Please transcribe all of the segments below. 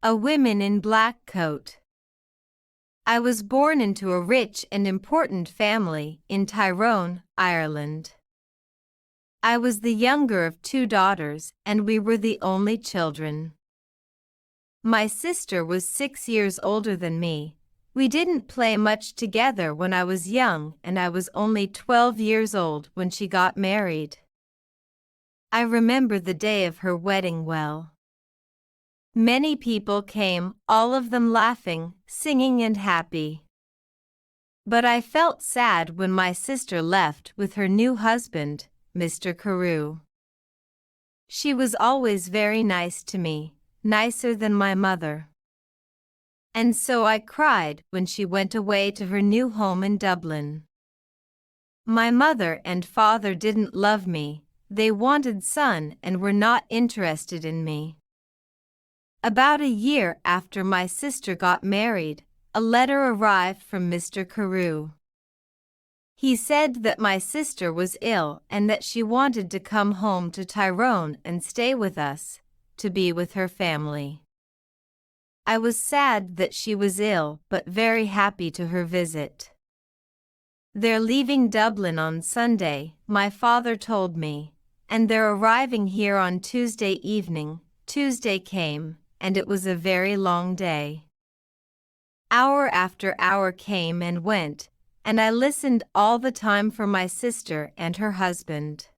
A woman in black coat. I was born into a rich and important family in Tyrone, Ireland. I was the younger of 2 daughters, and we were the only children. My sister was 6 years older than me. We didn't play much together when I was young, and I was only 12 years old when she got married. I remember the day of her wedding well. Many people came, all of them laughing, singing and happy. But I felt sad when my sister left with her new husband, Mr. Carew. She was always very nice to me, nicer than my mother. And so I cried when she went away to her new home in Dublin. My mother and father didn't love me, they wanted son and were not interested in me. About a year after my sister got married, a letter arrived from Mr. Carew. He said that my sister was ill and that she wanted to come home to Tyrone and stay with us, to be with her family. I was sad that she was ill but very happy to her visit. They're leaving Dublin on Sunday, my father told me, and they're arriving here on Tuesday evening. Tuesday came, and it was a very long day. Hour after hour came and went, and I listened all the time for my sister and her husband.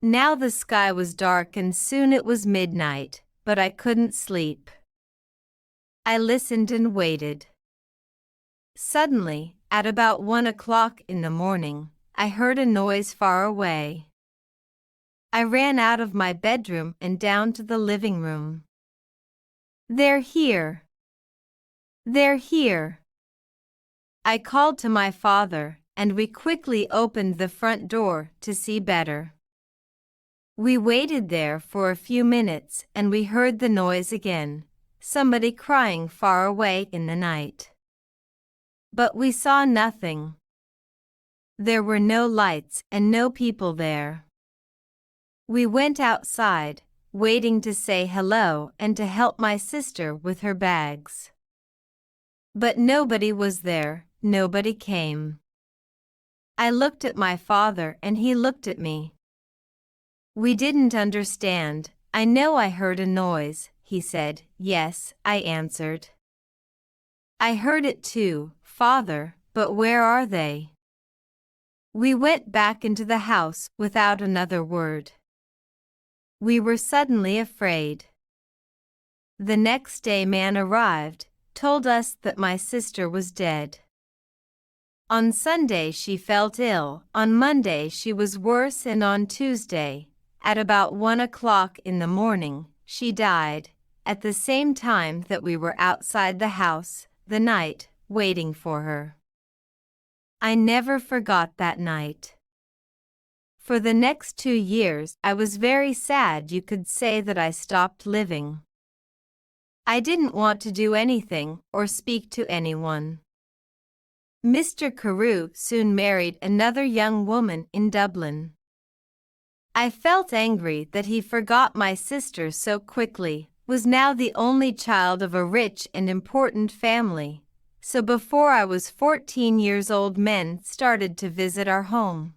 Now the sky was dark and soon it was midnight, but I couldn't sleep. I listened and waited. Suddenly, at about 1 o'clock in the morning, I heard a noise far away. I ran out of my bedroom and down to the living room. "They're here! They're here!" I called to my father, and we quickly opened the front door to see better. We waited there for a few minutes and we heard the noise again, somebody crying far away in the night. But we saw nothing. There were no lights and no people there. We went outside, waiting to say hello and to help my sister with her bags. But nobody was there, nobody came. I looked at my father and he looked at me. We didn't understand. "I know I heard a noise," he said. "Yes," I answered. "I heard it too, Father, but where are they?" We went back into the house without another word. We were suddenly afraid. The next day man arrived, told us that my sister was dead. On Sunday she felt ill, on Monday she was worse, and on Tuesday, at about 1 o'clock in the morning, she died, at the same time that we were outside the house, the night, waiting for her. I never forgot that night. For the next 2 years I was very sad. You could say that I stopped living. I didn't want to do anything or speak to anyone. Mr. Carew soon married another young woman in Dublin. I felt angry that he forgot my sister so quickly, was now the only child of a rich and important family, so before I was 14 years old men started to visit our home.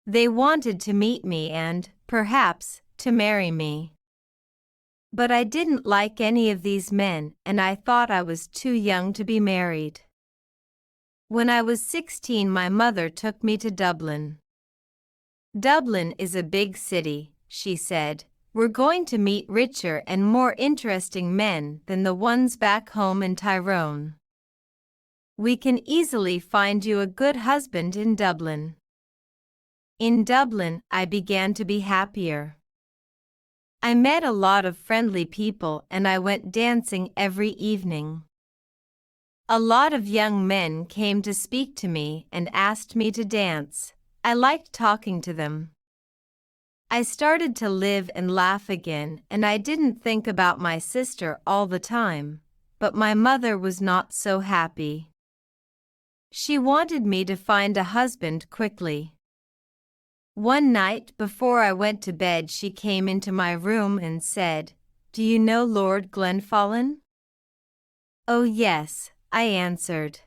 They wanted to meet me and, perhaps, to marry me. But I didn't like any of these men and I thought I was too young to be married. When I was 16 my mother took me to Dublin. "Dublin is a big city," she said. "We're going to meet richer and more interesting men than the ones back home in Tyrone. We can easily find you a good husband in Dublin." In Dublin, I began to be happier. I met a lot of friendly people and I went dancing every evening. A lot of young men came to speak to me and asked me to dance. I liked talking to them. I started to live and laugh again, and I didn't think about my sister all the time, but my mother was not so happy. She wanted me to find a husband quickly. One night before I went to bed she came into my room and said, do you know Lord Glenfallen? Oh yes, I answered.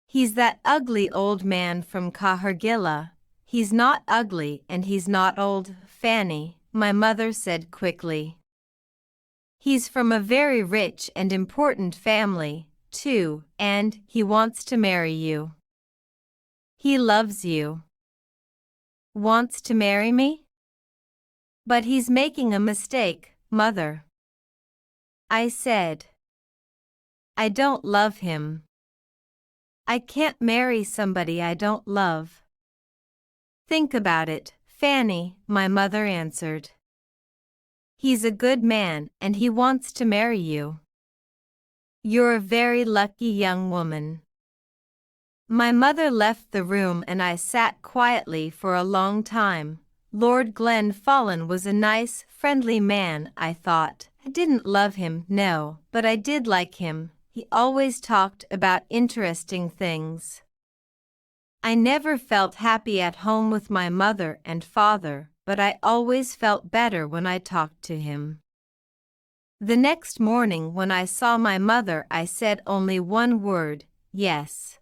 He's that ugly old man from Cahergilla. He's not ugly and he's not old, Fanny, my mother said quickly. He's from a very rich and important family, too, and he wants to marry you. He loves you. Wants to marry me? But he's making a mistake, Mother. I said. I don't love him. I can't marry somebody I don't love. Think about it, Fanny, my mother answered. He's a good man and he wants to marry you. You're a very lucky young woman. My mother left the room and I sat quietly for a long time. Lord Glenfallen was a nice, friendly man, I thought. I didn't love him, no, but I did like him. He always talked about interesting things. I never felt happy at home with my mother and father, but I always felt better when I talked to him. The next morning when I saw my mother, I said only one word, yes.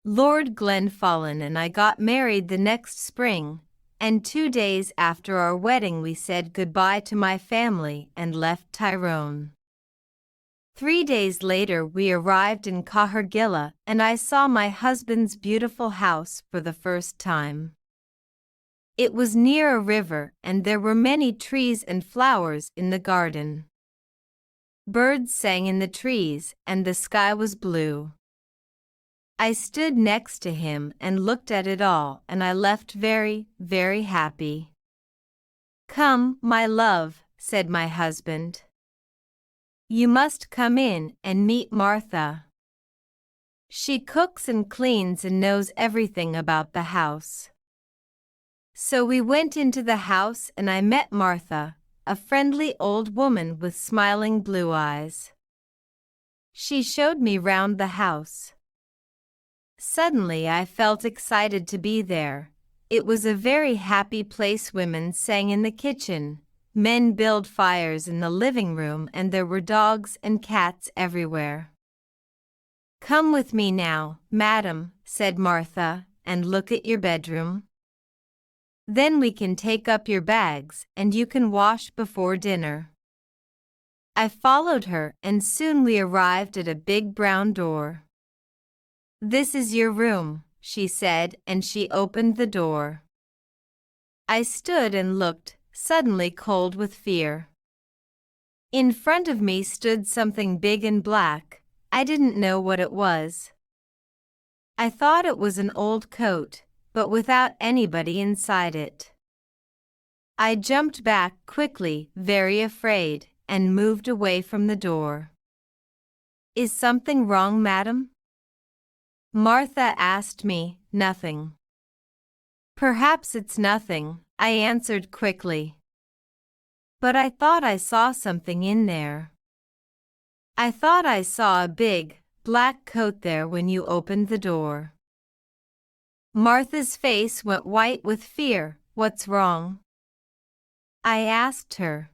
Lord Glenfallen and I got married the next spring, and 2 days after our wedding we said goodbye to my family and left Tyrone. 3 days later we arrived in Cahergilla and I saw my husband's beautiful house for the first time. It was near a river and there were many trees and flowers in the garden. Birds sang in the trees and the sky was blue. I stood next to him and looked at it all and I left very, very happy. Come, my love, said my husband. You must come in and meet Martha. She cooks and cleans and knows everything about the house. So we went into the house and I met Martha, a friendly old woman with smiling blue eyes. She showed me round the house. Suddenly I felt excited to be there. It was a very happy place. Women sang in the kitchen, men built fires in the living room, and there were dogs and cats everywhere. Come with me now, madam, said Martha, and look at your bedroom. Then we can take up your bags and you can wash before dinner. I followed her and soon we arrived at a big brown door. This is your room, she said, and she opened the door. I stood and looked, suddenly cold with fear. In front of me stood something big and black. I didn't know what it was. I thought it was an old coat, but without anybody inside it. I jumped back quickly, very afraid, and moved away from the door. Is something wrong, madam? Martha asked me. Nothing. Perhaps it's nothing, I answered quickly. But I thought I saw something in there. I thought I saw a big, black coat there when you opened the door. Martha's face went white with fear. What's wrong? I asked her.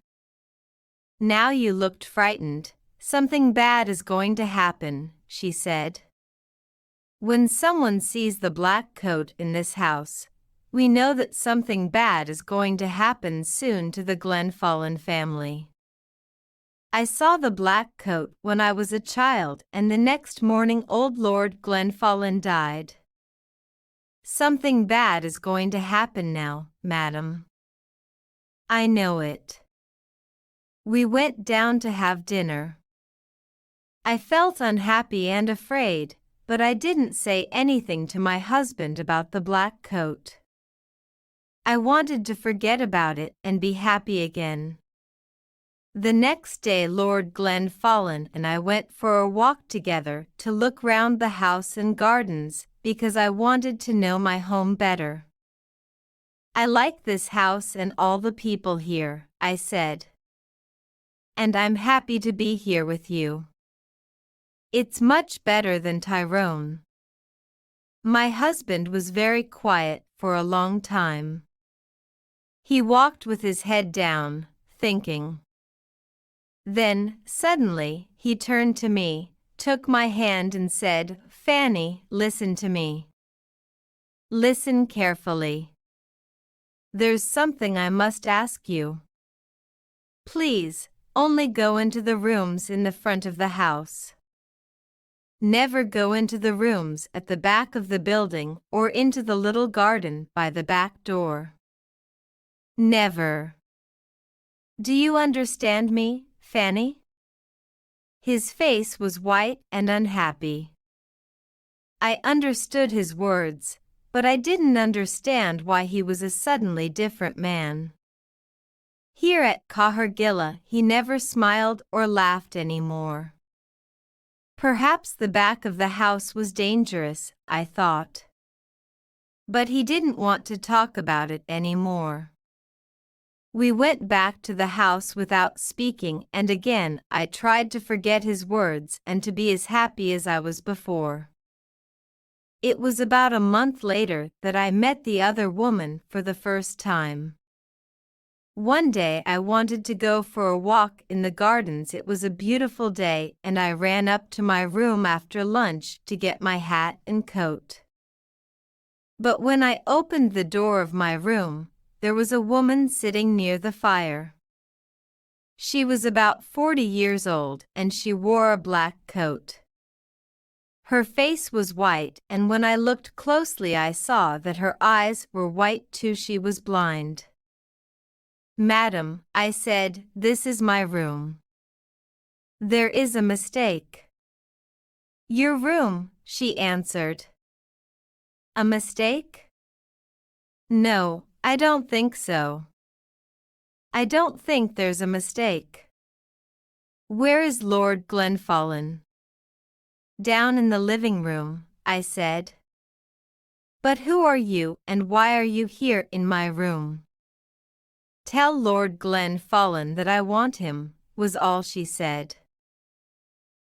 Now you looked frightened. Something bad is going to happen, she said. When someone sees the black coat in this house, we know that something bad is going to happen soon to the Glenfallen family. I saw the black coat when I was a child, and the next morning old Lord Glenfallen died. Something bad is going to happen now, madam. I know it. We went down to have dinner. I felt unhappy and afraid, but I didn't say anything to my husband about the black coat. I wanted to forget about it and be happy again. The next day Lord Glenfallen and I went for a walk together to look round the house and gardens because I wanted to know my home better. I like this house and all the people here, I said. And I'm happy to be here with you. It's much better than Tyrone. My husband was very quiet for a long time. He walked with his head down, thinking. Then, suddenly, he turned to me, took my hand and said, "Fanny, listen to me. Listen carefully. There's something I must ask you. Please, only go into the rooms in the front of the house. Never go into the rooms at the back of the building or into the little garden by the back door. Never. Do you understand me, Fanny?" His face was white and unhappy. I understood his words, but I didn't understand why he was a suddenly different man. Here at Cahergilla he never smiled or laughed anymore. Perhaps the back of the house was dangerous, I thought. But he didn't want to talk about it anymore. We went back to the house without speaking, and again I tried to forget his words and to be as happy as I was before. It was about a month later that I met the other woman for the first time. One day I wanted to go for a walk in the gardens. It was a beautiful day and I ran up to my room after lunch to get my hat and coat. But when I opened the door of my room, there was a woman sitting near the fire. She was about 40 years old and she wore a black coat. Her face was white, and when I looked closely I saw that her eyes were white too. She was blind. "Madam," I said, "this is my room. There is a mistake." "Your room," she answered. "A mistake? No, I don't think so. I don't think there's a mistake." "Where is Lord Glenfallen?" "Down in the living room," I said. "But who are you and why are you here in my room?" "Tell Lord Glenfallen that I want him," was all she said.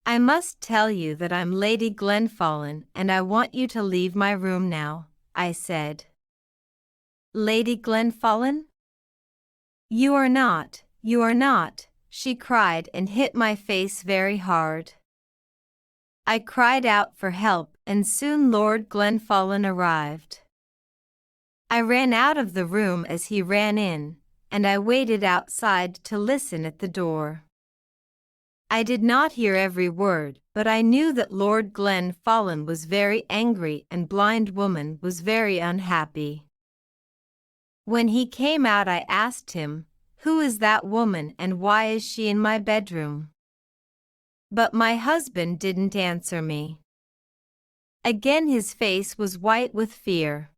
"I must tell you that I'm Lady Glenfallen and I want you to leave my room now," I said. "Lady Glenfallen? You are not, she cried and hit my face very hard. I cried out for help and soon Lord Glenfallen arrived. I ran out of the room as he ran in, and I waited outside to listen at the door. I did not hear every word, but I knew that Lord Glenfallen was very angry and blind woman was very unhappy. When he came out I asked him, "Who is that woman and why is she in my bedroom?" But my husband didn't answer me. Again his face was white with fear.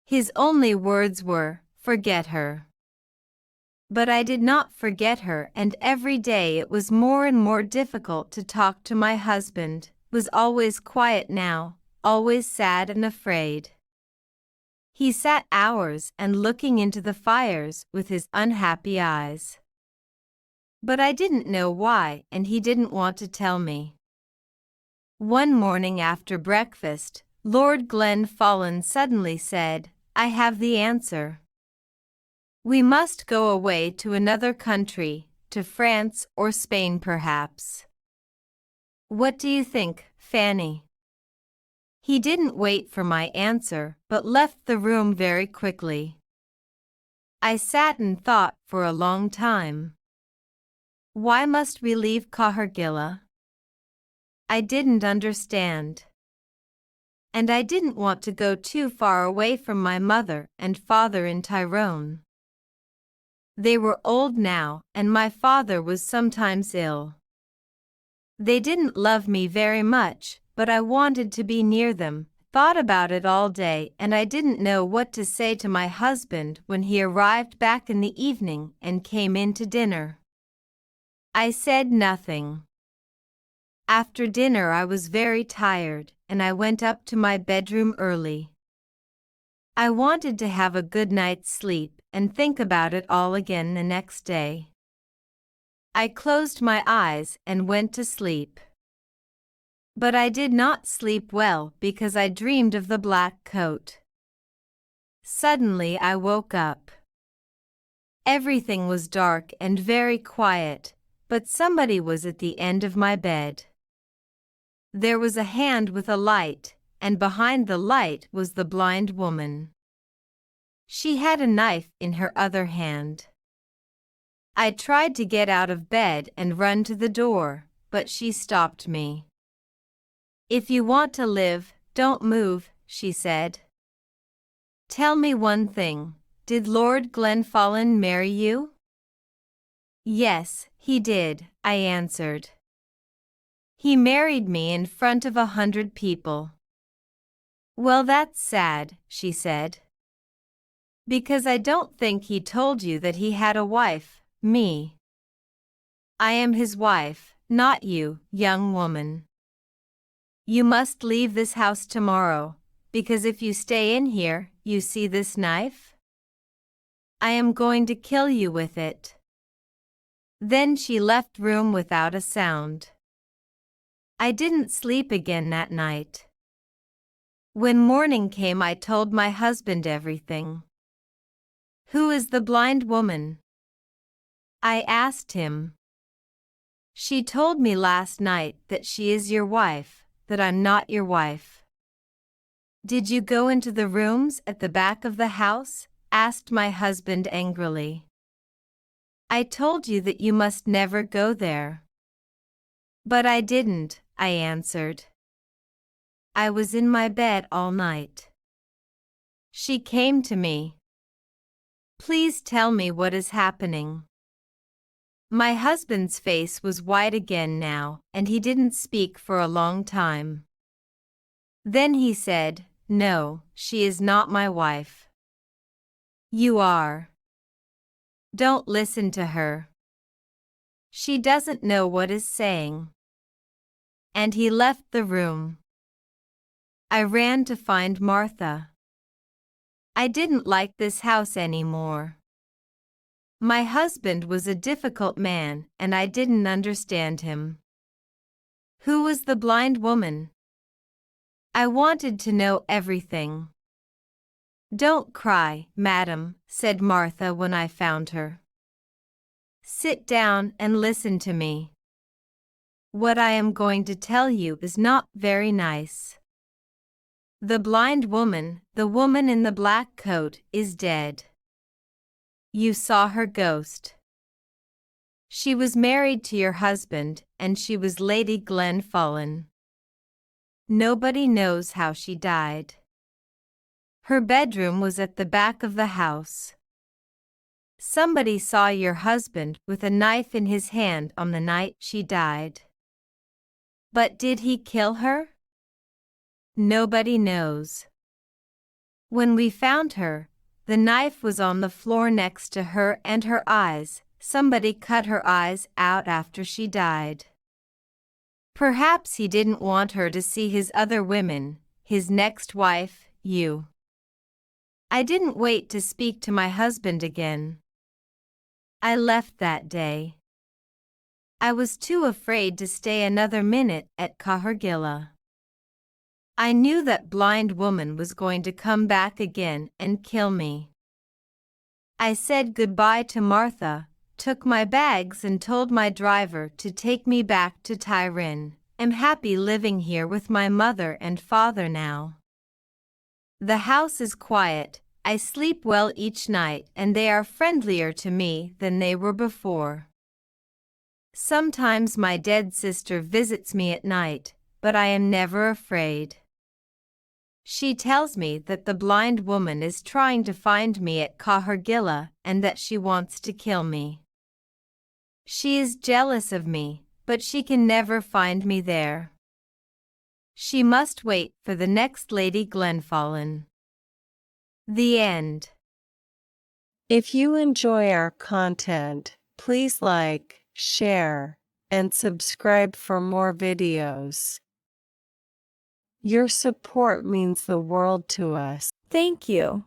His only words were, "Forget her." But I did not forget her, and every day it was more and more difficult to talk to my husband, was always quiet now, always sad and afraid. He sat hours and looking into the fires with his unhappy eyes. But I didn't know why, and he didn't want to tell me. One morning after breakfast, Lord Glenfallen suddenly said, "I have the answer. We must go away to another country, to France or Spain perhaps. What do you think, Fanny?" He didn't wait for my answer, but left the room very quickly. I sat and thought for a long time. Why must we leave Cahergilla? I didn't understand. And I didn't want to go too far away from my mother and father in Tyrone. They were old now, and my father was sometimes ill. They didn't love me very much, but I wanted to be near them, thought about it all day, and I didn't know what to say to my husband when he arrived back in the evening and came in to dinner. I said nothing. After dinner I was very tired, and I went up to my bedroom early. I wanted to have a good night's sleep and think about it all again the next day. I closed my eyes and went to sleep. But I did not sleep well because I dreamed of the black coat. Suddenly I woke up. Everything was dark and very quiet, but somebody was at the end of my bed. There was a hand with a light, and behind the light was the blind woman. She had a knife in her other hand. I tried to get out of bed and run to the door, but she stopped me. "If you want to live, don't move," she said. "Tell me one thing, did Lord Glenfallen marry you?" "Yes, he did," I answered. "He married me in front of 100 people." "Well, that's sad," she said. "Because I don't think he told you that he had a wife, me. I am his wife, not you, young woman. You must leave this house tomorrow, because if you stay in here, you see this knife? I am going to kill you with it." Then she left room without a sound. I didn't sleep again that night. When morning came, I told my husband everything. "Who is the blind woman?" I asked him. "She told me last night that she is your wife, that I'm not your wife." "Did you go into the rooms at the back of the house?" asked my husband angrily. "I told you that you must never go there." "But I didn't," I answered. "I was in my bed all night." She came to me. "Please tell me what is happening." My husband's face was white again now, and he didn't speak for a long time. Then he said, "No, she is not my wife." "You are. Don't listen to her. She doesn't know what is saying." And he left the room. I ran to find Martha. I didn't like this house anymore. My husband was a difficult man, and I didn't understand him. Who was the blind woman? I wanted to know everything. "Don't cry, madam," said Martha when I found her. "Sit down and listen to me. What I am going to tell you is not very nice. The blind woman, the woman in the black coat, is dead. You saw her ghost. She was married to your husband, and she was Lady Glenfallen. Nobody knows how she died. Her bedroom was at the back of the house. Somebody saw your husband with a knife in his hand on the night she died. But did he kill her? Nobody knows. When we found her, the knife was on the floor next to her and her eyes. Somebody cut her eyes out after she died. Perhaps he didn't want her to see his other women, his next wife, you. I didn't wait to speak to my husband again. I left that day. I was too afraid to stay another minute at Cahergilla. I knew that blind woman was going to come back again and kill me. I said goodbye to Martha, took my bags and told my driver to take me back to Tyrone. I'm happy living here with my mother and father now. The house is quiet, I sleep well each night, and they are friendlier to me than they were before. Sometimes my dead sister visits me at night, but I am never afraid. She tells me that the blind woman is trying to find me at Cahergilla and that she wants to kill me. She is jealous of me, but she can never find me there. She must wait for the next Lady Glenfallen. The end. If you enjoy our content, please like, share, and subscribe for more videos. Your support means the world to us. Thank you.